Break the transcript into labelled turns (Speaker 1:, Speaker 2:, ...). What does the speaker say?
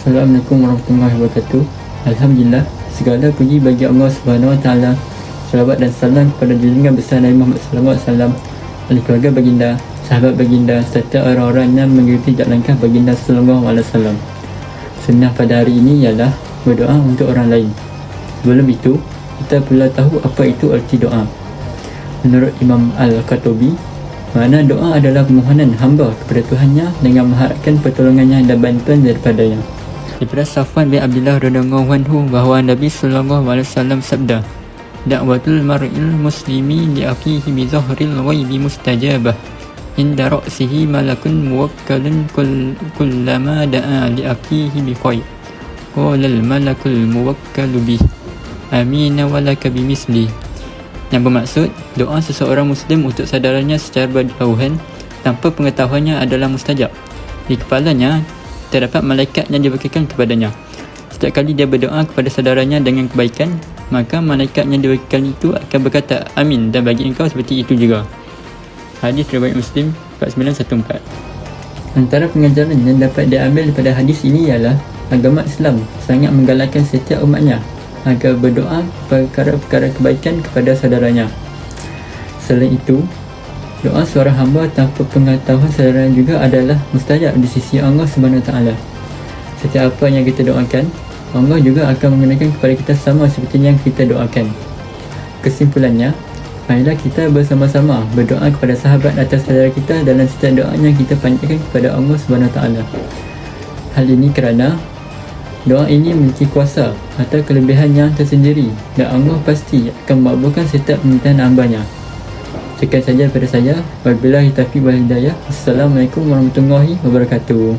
Speaker 1: Assalamualaikum warahmatullahi wabarakatuh. Alhamdulillah, segala puji bagi Allah Subhanahu Wa Taala. Salawat dan salam kepada junjungan besar Nabi Muhammad sallallahu alaihi wasallam, ahli keluarga baginda, sahabat baginda serta orang-orang yang mengikuti jalan langkah baginda sallallahu alaihi wasallam. Sunnah pada hari ini ialah berdoa untuk orang lain. Sebelum itu, kita perlu tahu apa itu arti doa. Menurut Imam Al-Qurtubi, makna doa adalah permohonan hamba kepada Tuhannya dengan mengharapkan pertolongannya dan bantuan daripadanya. Daripada Safwan bin Abdullah radhiyallahu anhu bahawa Nabi sallallahu alaihi wasallam sabda, "Da'watul mar'il muslimi li akhihi bi zahril ghaibi mustajabah. Inda ra'sihi malakun muwakkalun kullama da'a li akhihi bi khair. Qala al malakul muwakkalu bih, amina walaka bimisli." Yang bermaksud, doa seseorang Muslim untuk saudaranya secara berjauhan tanpa pengetahuannya adalah mustajab. Di kepalanya terdapat malaikat yang diwakilkan kepadanya. Setiap kali dia berdoa kepada saudaranya dengan kebaikan, maka malaikat yang diwakilkan itu akan berkata amin dan bagi engkau seperti itu juga. Hadis riwayat Muslim 4914. Antara pengajaran yang dapat diambil daripada hadis ini ialah agama Islam sangat menggalakkan setiap umatnya agar berdoa perkara-perkara kebaikan kepada saudaranya. Selain itu, doa seorang hamba tanpa pengetahuan saudaranya juga adalah mustajab di sisi Allah Subhanahu Wa Taala. Setiap apa yang kita doakan, Allah juga akan mengenakan kepada kita sama seperti yang kita doakan. Kesimpulannya, marilah kita bersama-sama berdoa kepada sahabat atau saudara kita dalam setiap doa yang kita panjatkan kepada Allah Subhanahu Wa Taala. Hal ini kerana doa ini memiliki kuasa atau kelebihan yang tersendiri dan Allah pasti akan mengabulkan setiap permintaan hamba-Nya. Sekian saja daripada saya. Wabillahi taufiq wal hidayah. Assalamualaikum warahmatullahi wabarakatuh.